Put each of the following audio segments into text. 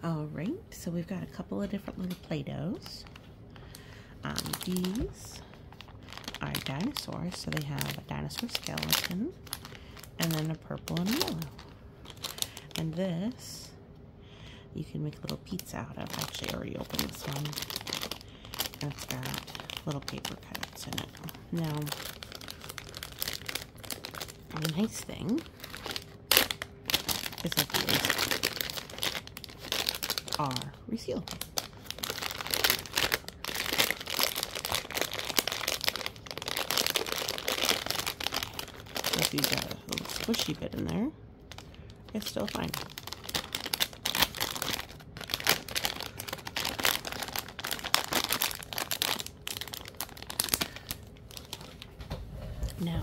Alright, so we've got a couple of different little Play-Dohs. These are dinosaurs, so they have a dinosaur skeleton, and then a purple and a yellow. And this, you can make a little pizza out of. I actually already opened this one. And it's got little paper cuts in it. Now, the nice thing is that these are resealable. So if you've got a little squishy bit in there, it's still fine. Now,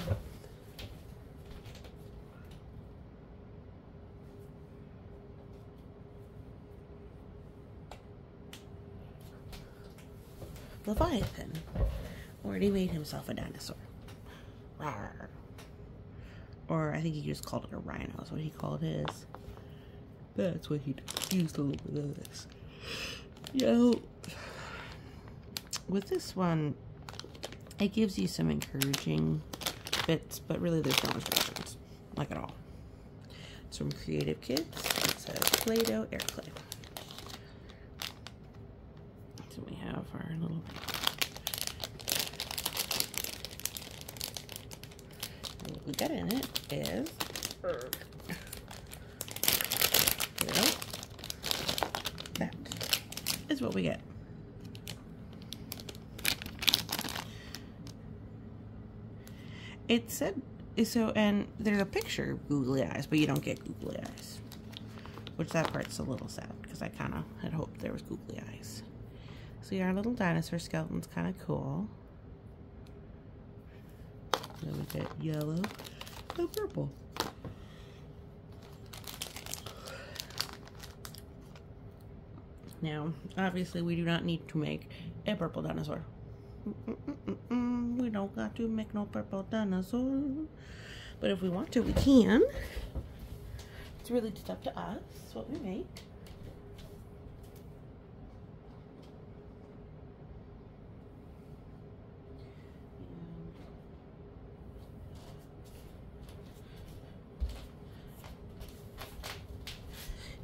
Leviathan already made himself a dinosaur. Rawr. Or I think he just called it a rhino, is what he called his. That's what he used a little bit of this. You know, with this one, it gives you some encouraging bits, but really there's no instructions, like at all. It's from Creative Kids. It says Play-Doh Air Clay. So we have our little... And what we got in it is... That is what we get. It said, so, and there's a picture of googly eyes, but you don't get googly eyes. Which that part's a little sad, because I kind of had hoped there was googly eyes. So yeah, our little dinosaur skeleton's kind of cool. Then we get yellow and purple. Now, obviously we do not need to make a purple dinosaur. We don't got to make no purple dinosaur. But if we want to, we can. It's really just up to us what we make.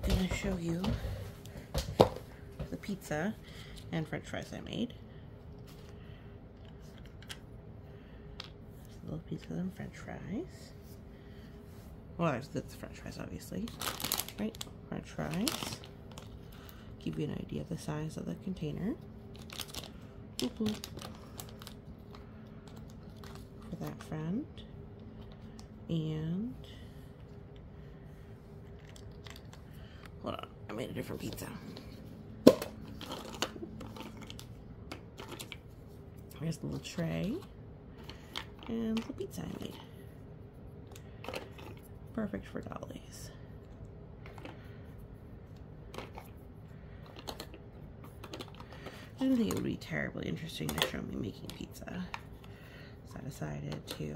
I'm gonna show you the pizza and french fries I made. Little pizza and french fries. Well, that's french fries, obviously. Right? French fries. Give you an idea of the size of the container. For that friend. And... hold on, I made a different pizza. Here's the little tray. And the pizza I made. Perfect for dollies. I didn't think it would be terribly interesting to show me making pizza. So I decided to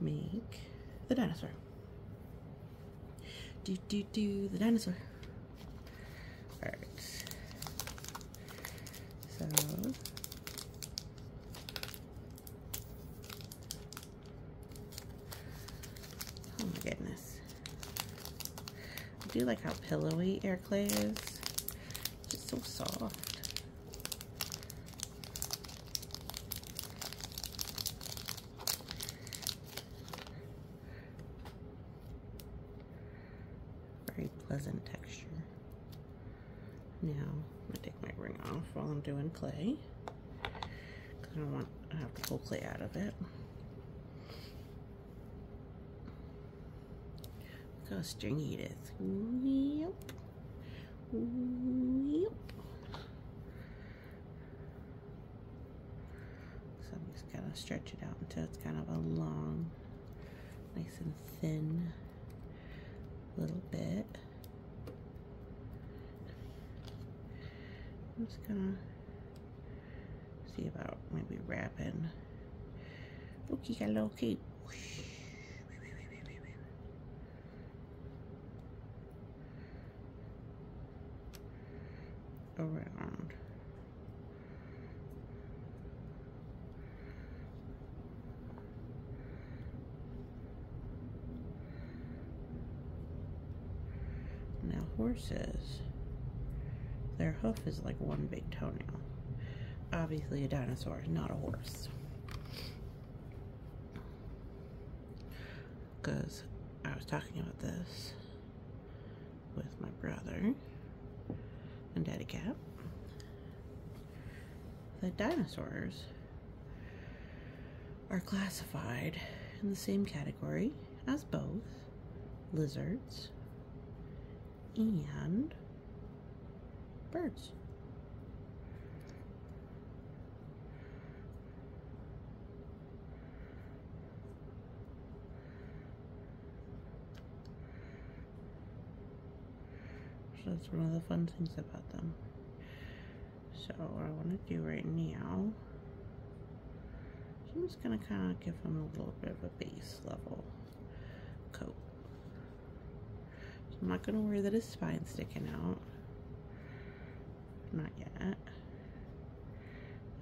make the dinosaur. The dinosaur. Alright. So... oh my goodness. I do like how pillowy air clay is. It's just so soft. Very pleasant texture. Now, I'm gonna take my ring off while I'm doing clay. Because I don't want to have to pull clay out of it. Look how stringy it is. Yep. Yep. So I'm just gonna stretch it out until it's kind of a long, nice and thin little bit. I'm just gonna see about maybe wrapping. Look, you got a little cape. around. Now horses, their hoof is like one big toenail. Obviously a dinosaur, not a horse. Because I was talking about this with my brother and Daddy Cat. The dinosaurs are classified in the same category as both lizards and birds. So that's one of the fun things about them. So what I want to do right now, I'm just going to kind of give them a little bit of a base level coat. So I'm not going to worry that his spine's sticking out. Not yet.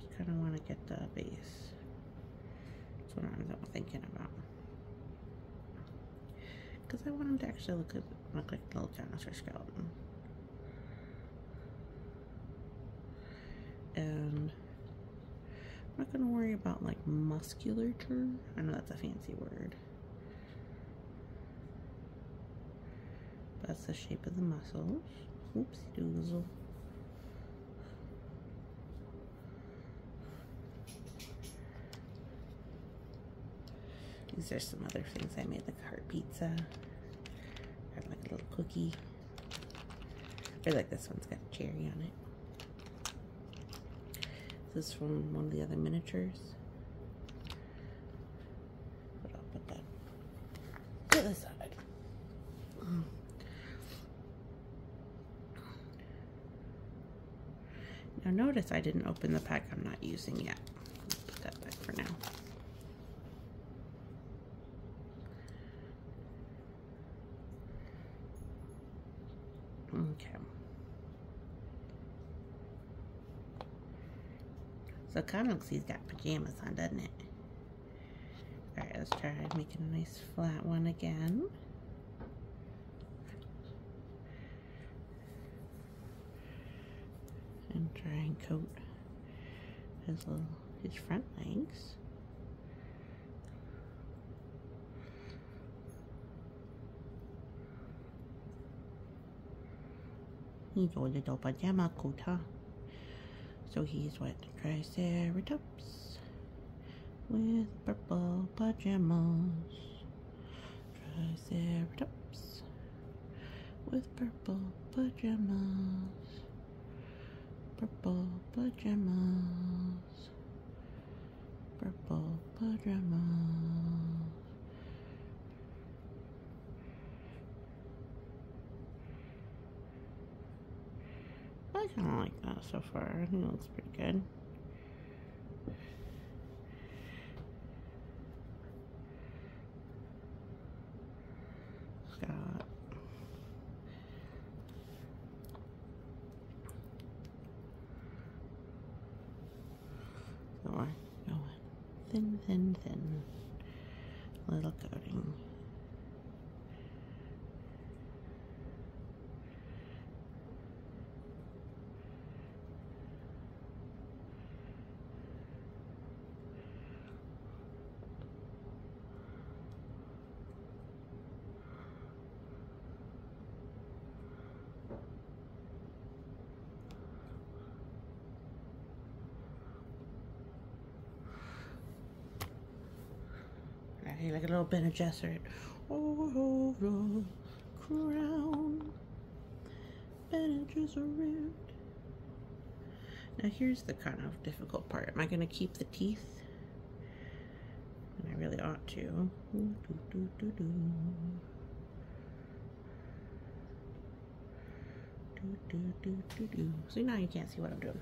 Just kind of want to get the base. That's what I'm thinking about. Because I want him to actually look like a little dinosaur skeleton. And I'm not going to worry about like musculature. I know that's a fancy word. But that's the shape of the muscles. Oopsie doozle. These are some other things I made, like heart pizza. Or like a little cookie. Or like this one's got a cherry on it. This is from one of the other miniatures. But I'll put that to the side. Now notice I didn't open the pack I'm not using yet. I'll put that back for now. Okay. So it kind of looks like he's got pajamas on, doesn't it? Alright, let's try making a nice flat one again. And try and coat his front legs. He's a little pajama coat, huh? So he's what? Triceratops with purple pajamas. Triceratops with purple pajamas. Purple pajamas. Purple pajamas. I kind of like that so far. I think it looks pretty good. Got so we're going thin, thin, thin. Little coating. Like a little Bene Gesserit. Oh, the crown, Bene Gesserit. Now here's the kind of difficult part. Am I going to keep the teeth? And I really ought to. So now you can't see what I'm doing.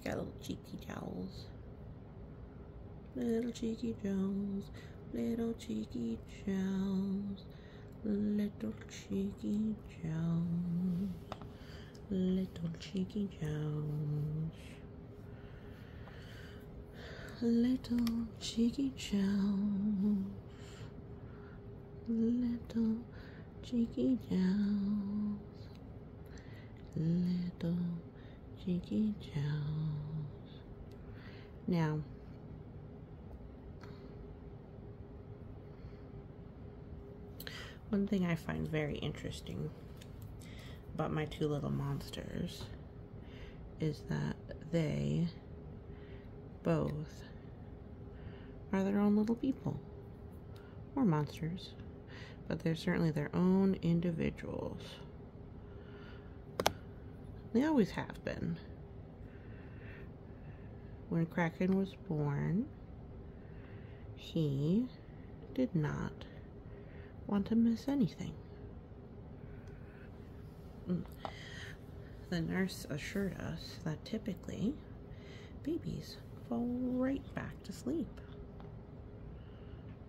Got little cheeky jowls. Little cheeky Jones, little cheeky Jones, little cheeky Jones, little cheeky Jones, little cheeky Jones, little cheeky Jones, little cheeky Jones. Now, one thing I find very interesting about my two little monsters is that they both are their own little people, or monsters, but they're certainly their own individuals. They always have been. When Kraken was born, he did not want to miss anything. The nurse assured us that typically babies fall right back to sleep.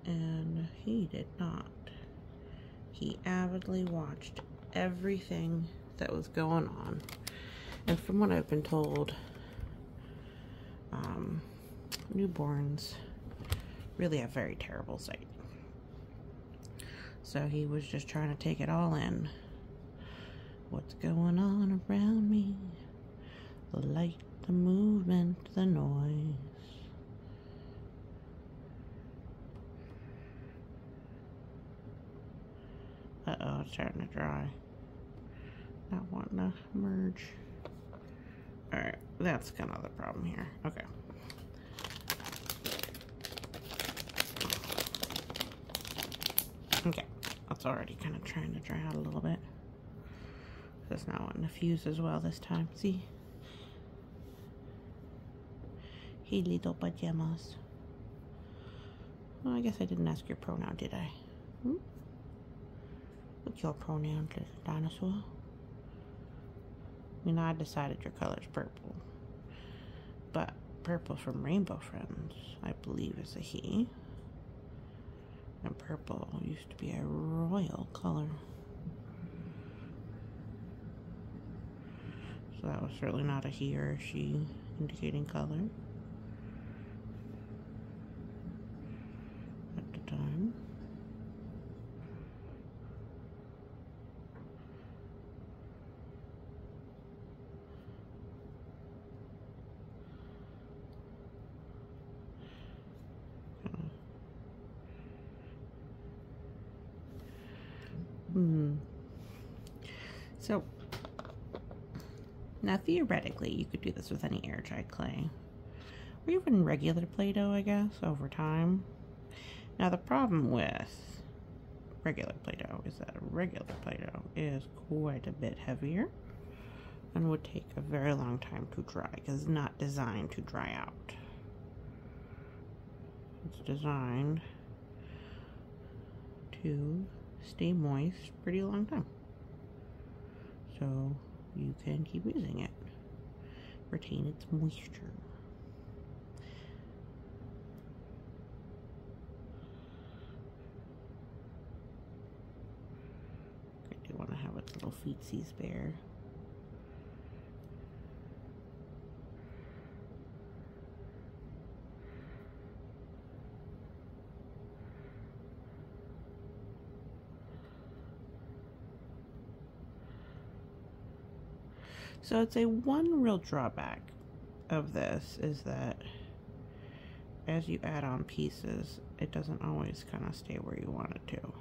And he did not. He avidly watched everything that was going on. And from what I've been told, newborns really have very terrible sight. So he was just trying to take it all in. What's going on around me? The light, the movement, the noise. Uh-oh, it's starting to dry. Not wanting to merge. Alright, that's kind of the problem here. Okay. Okay, that's already kind of trying to dry out a little bit. It's not wanting to fuse as well this time. See? Hey, little pajamas. Well, I guess I didn't ask your pronoun, did I? What's your pronoun, little dinosaur? I mean, I decided your color's purple. But purple from Rainbow Friends, I believe, is a he. And purple used to be a royal color. So that was certainly not a he or a she indicating color at the time. So, now theoretically, you could do this with any air dry clay, or even regular Play-Doh, I guess, over time. Now, the problem with regular Play-Doh is that regular Play-Doh is quite a bit heavier and would take a very long time to dry, because it's not designed to dry out. It's designed to stay moist pretty long time. So you can keep using it, retain its moisture. I do want to have its little feetsies bare. So I'd say one real drawback of this is that as you add on pieces, it doesn't always kind of stay where you want it to.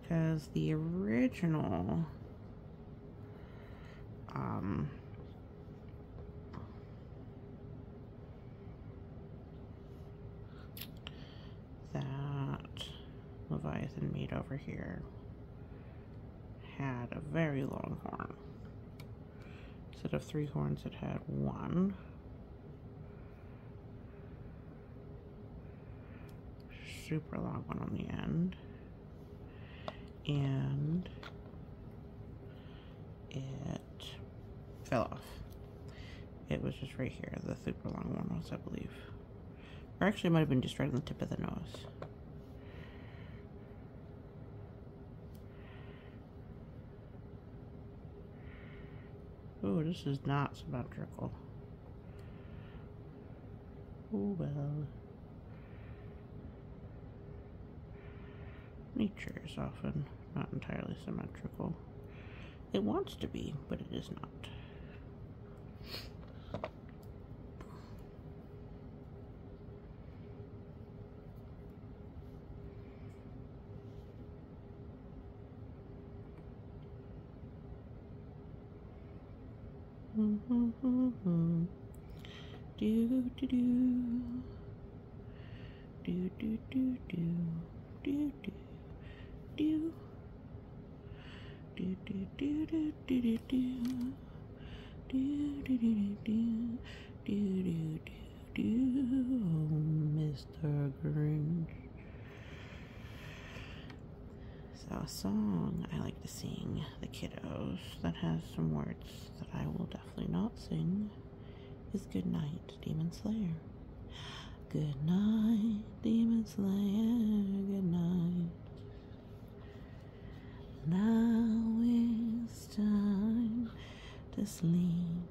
Because the original that Leviathan made over here had a very long horn. Instead of 3 horns, it had 1. Super long one on the end. And it fell off. It was just right here. The super long one was, I believe. Or actually, it might have been just right on the tip of the nose. Oh, this is not symmetrical. Oh well. Nature is often not entirely symmetrical. It wants to be, but it is not. Do do do do do do do do do do do do do do do do, Mr. Grinch. So a song I like to sing, the kiddos, that has some words that I will definitely not sing, is Good Night, Demon Slayer. Good night, Demon Slayer, good night. Now it's time to sleep.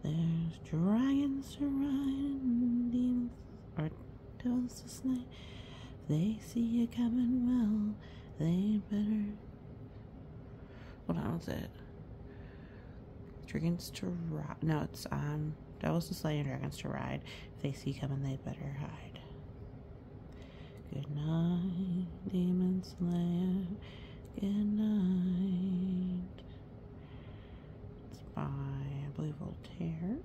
There's dragons to ride and demons or devils to slay. If they see you coming, well, they better. What was it? Dragons to ride. No, it's devils to slay and dragons to ride. If they see you coming, they better hide. Good night, Demon Slayer. Good night. It's by, I believe, Voltaire.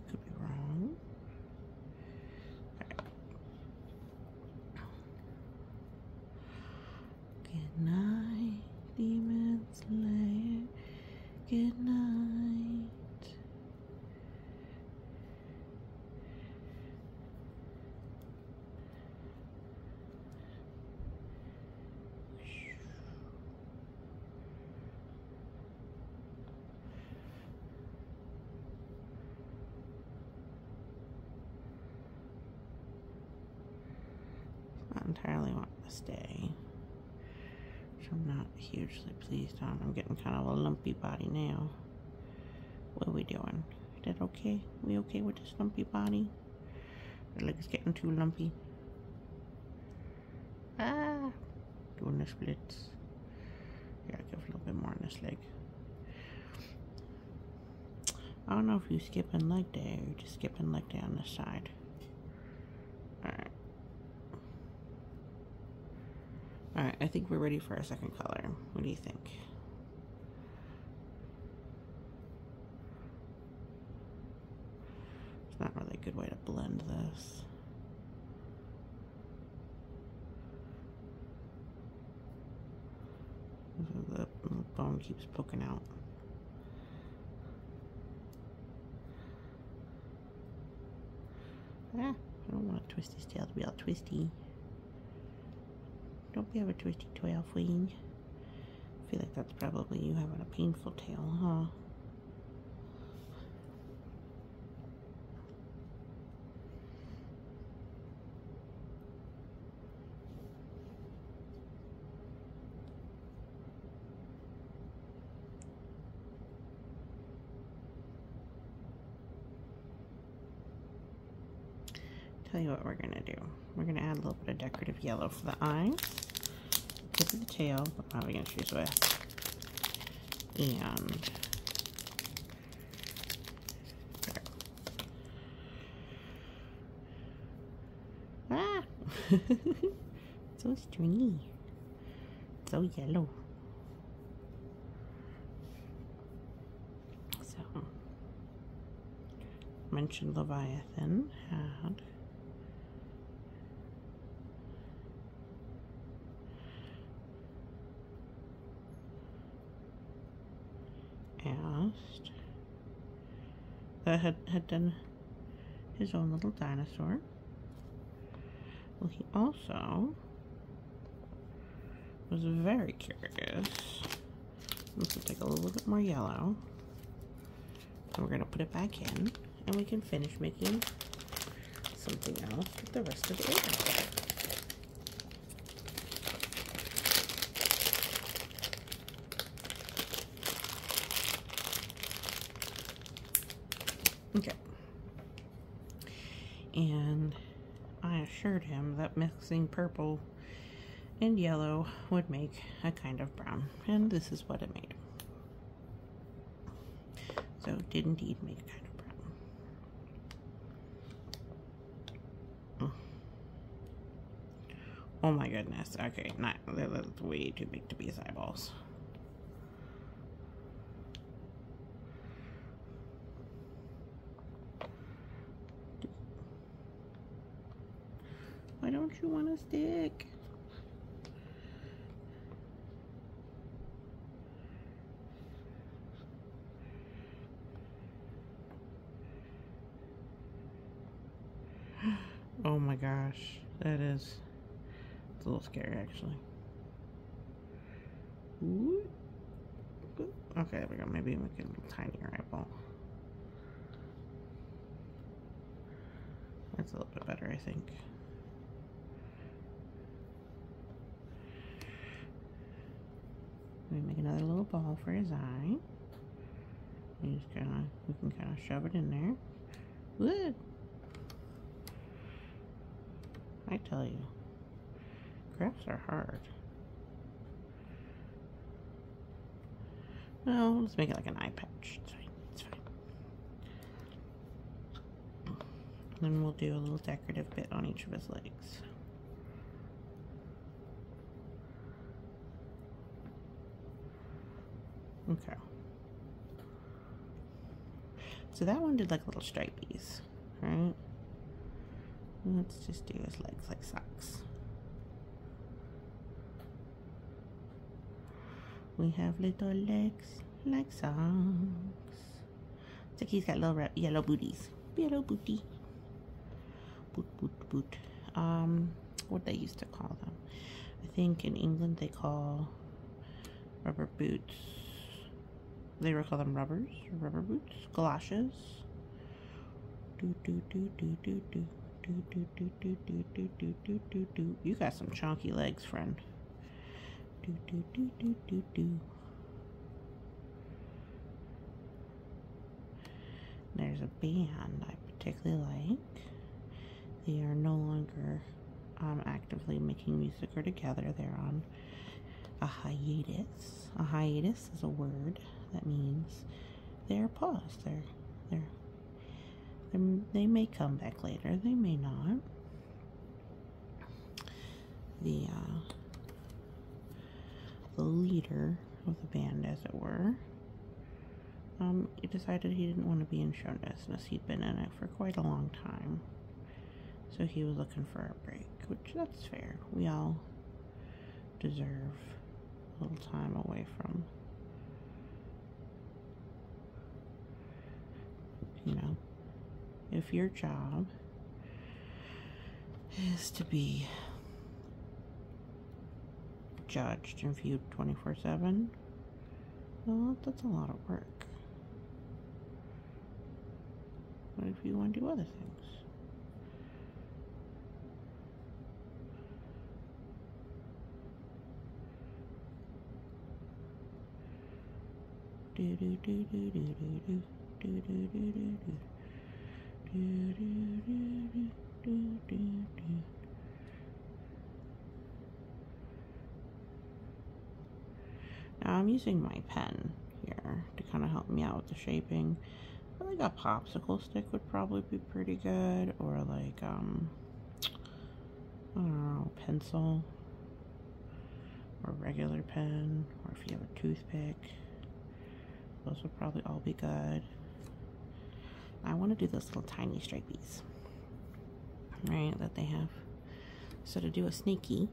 Could be wrong. Right. Good night, Demon Slayer. Good night. Not entirely want to stay, which I'm not hugely pleased on. I'm getting kind of a lumpy body now. What are we doing? Is that okay? We okay with this lumpy body? The leg's getting too lumpy. Ah! Doing the splits. Gotta give a little bit more on this leg. I don't know if you skipping leg day or you're just skipping leg day on this side. Alright. Alright, I think we're ready for our second color. What do you think? It's not really a good way to blend this. The bone keeps poking out. Ah, I don't want a Twisty's tail to be all twisty. Don't be have a twisty tail, Fling. I feel like that's probably you having a painful tail, huh? Tell you what we're gonna do. We're gonna add a little bit of decorative yellow for the eyes, tip of the tail, but I'm probably gonna choose with, and there. Ah, so stringy, so yellow. So, mentioned Leviathan had asked had done his own little dinosaur. Well, he also was very curious This will take a little bit more yellow. And we're going to put it back in, and we can finish making something else with the rest of the ear. Okay. And I assured him that mixing purple and yellow would make a kind of brown, and this is what it made. So it did indeed make a kind of brown. Oh my goodness. Okay, that's way too big to be his eyeballs. Why don't you want to stick? Oh my gosh, it's a little scary actually. Ooh. Okay, there we go. Maybe make it a little tinier eyeball. That's a little bit better, I think. We make another little ball for his eye. We can kind of shove it in there. Good. I tell you, crafts are hard. No, let's make it like an eye patch. It's fine. It's fine. Then we'll do a little decorative bit on each of his legs. Okay. So that one did like little stripies, right? Let's just do his legs like socks. We have little legs like socks. It's like he's got little yellow booties. Yellow booty. Boot, boot, boot. What they used to call them. I think in England they call rubber boots. They would call them rubber boots, galoshes. Do do do do do do do do do do do do do do do do. You got some chunky legs, friend. Do do do do do do. There's a band I particularly like. They are no longer actively making music or together. They're on a hiatus. A hiatus is a word that means they're paused. They may come back later. They may not. The leader of the band, as it were, he decided he didn't want to be in show business. He'd been in it for quite a long time, so he was looking for a break, which that's fair. We all deserve a little time away from, you know, if your job is to be judged and viewed 24/7, well, that's a lot of work. What if you want to do other things? Do do do do do do do do do do do do do do do do. Now I'm using my pen here to kind of help me out with the shaping. I think a popsicle stick would probably be pretty good, or like I don't know, pencil, or regular pen, or if you have a toothpick. Those would probably all be good. I want to do those little tiny stripies, right, that they have. So to do a snaky,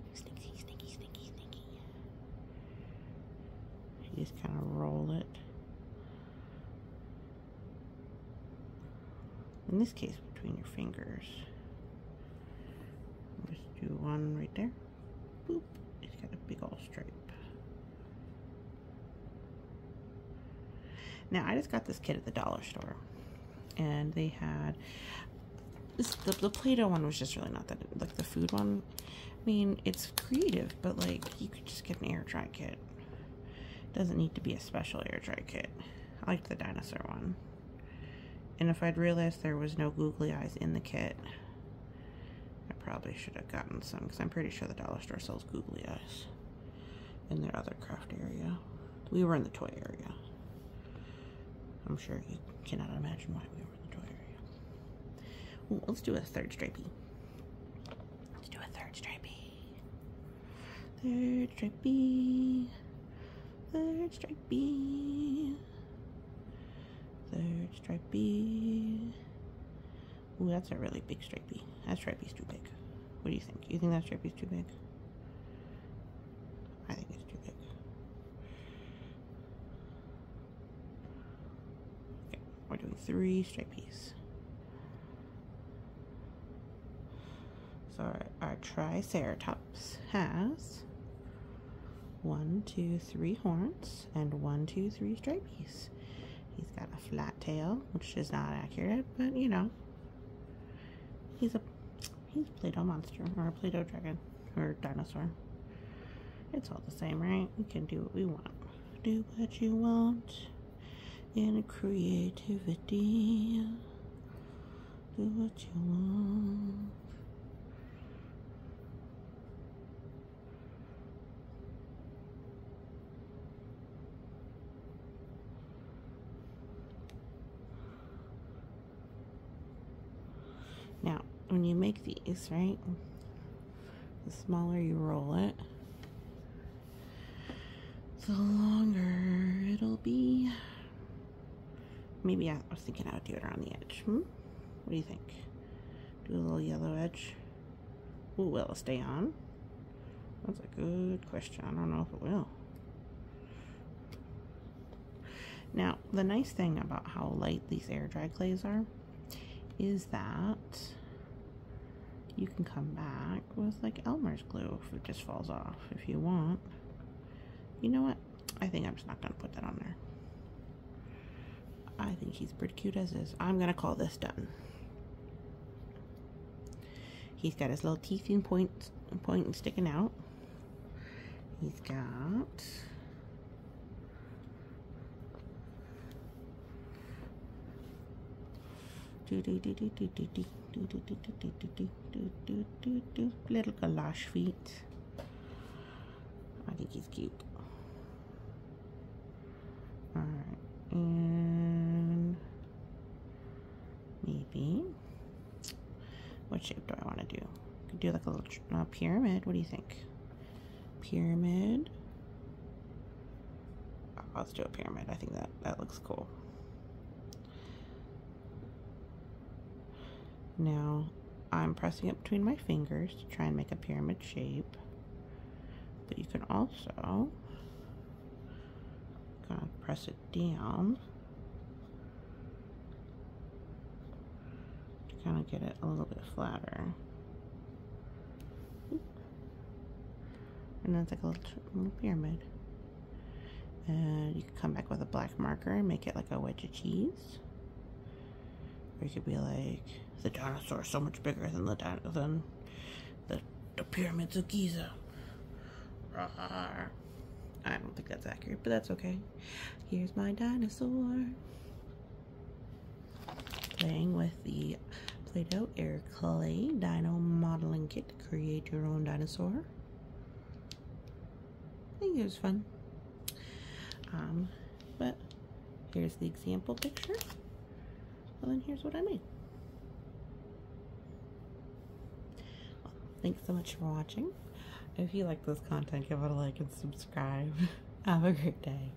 you just kind of roll it. In this case, between your fingers. Just do one right there. Boop. It's got a big old stripe. Now, I just got this kit at the dollar store, and they had this, the Play-Doh one was just really not that, like the food one. I mean, it's creative, but like you could just get an air dry kit. It doesn't need to be a special air dry kit. I liked the dinosaur one. And if I'd realized there was no googly eyes in the kit, I probably should have gotten some, because I'm pretty sure the dollar store sells googly eyes in their other craft area. We were in the toy area. I'm sure you cannot imagine why we were in the toy area. Well, let's do a third stripey. Let's do a third stripey. Third stripey. Third stripey. Third stripey. Ooh, that's a really big stripey. That stripey's too big. What do you think? You think that stripey's too big? I think it's too big. Okay, we're doing 3 stripeys. So our triceratops has 1, 2, 3 horns and 1, 2, 3 stripeys. He's got a flat tail, which is not accurate, but you know, he's a Play-Doh monster, or a Play-Doh dragon, or dinosaur. It's all the same, right? We can do what we want. Do what you want in creativity. Do what you want. Now, when you make these, right, the smaller you roll it, the longer it'll be. Maybe I was thinking I would do it around the edge. What do you think? Do a little yellow edge. Ooh, will it stay on? That's a good question. I don't know if it will. Now, the nice thing about how light these air dry clays are is that you can come back with like Elmer's glue if it just falls off if you want. You know what? I think I'm just not going to put that on there. I think he's pretty cute as is. I'm going to call this done. He's got his little teeth and point sticking out. He's got little galosh feet. I think he's cute. Alright, and maybe, what shape do I want to do? Could do like a little pyramid. What do you think? Pyramid. Oh, let's do a pyramid. I think that looks cool. Now, I'm pressing it between my fingers to try and make a pyramid shape. But you can also kind of press it down to kind of get it a little bit flatter. And then it's like a little pyramid. And you can come back with a black marker and make it like a wedge of cheese. Or you could be like, the dinosaur is so much bigger than the pyramids of Giza. Rawr. I don't think that's accurate, but that's okay. Here's my dinosaur. Playing with the Play-Doh Air Clay Dino Modeling Kit to create your own dinosaur. I think it was fun. But here's the example picture. And then here's what I made. Well, thanks so much for watching. If you like this content, give it a like and subscribe. Have a great day.